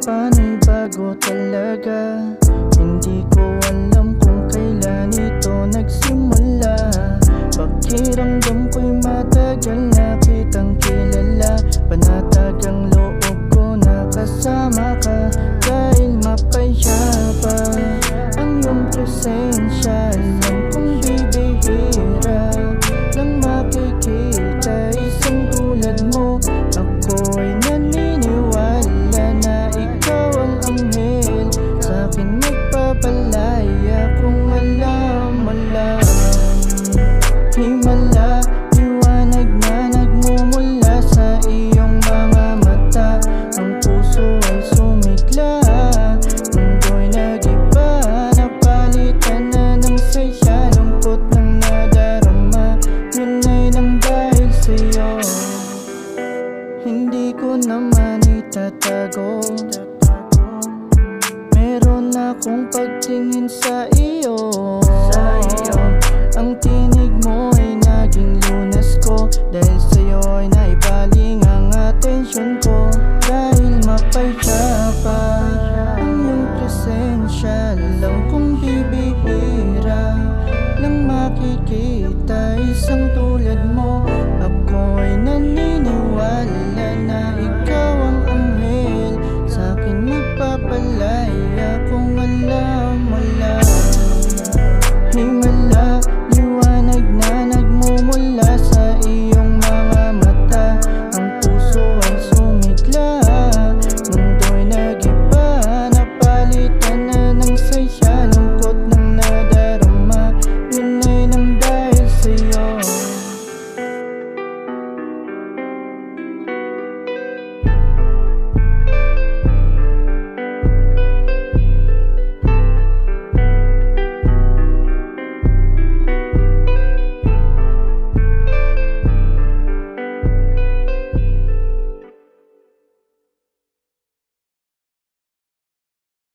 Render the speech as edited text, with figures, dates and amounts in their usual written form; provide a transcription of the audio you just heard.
Paano'y bago talaga. Hindi ko alam kung kailan ito nagsimula. Pakiramdam ko'y matagal na kitang kilala. Panatag ang loob ko na kasama ka, dahil mapayapa ang iyong presensya. Alam kong bibihira lang makikita isang tulad mo. Ako ay naniniwala na ikaw ang anghel, sa'kin magpapalaya kung alam mo lang. Himala, liwanag na nagmumula sa iyong mga mata. Ang puso ay sumigla, mundo'y nag-iba. Napalitan na ng saya, lungkot ng nadarama. Yun ay nang dahil sa'yo, hindi ko naman itatago. Meron akong pagtingin sa iyo. Ang tinig mo ay naging lunas ko, dahil sa'yo ay naibaling ang atensyon ko. Dahil mapayapa ang iyong presensya, alam kong bibihira lang makikita isang tulad mo. Ako ay naniniwala na ikaw ang anghel, sa'kin magpapalaya kung alam mo lang. Himala, liwanag na nagmumula sa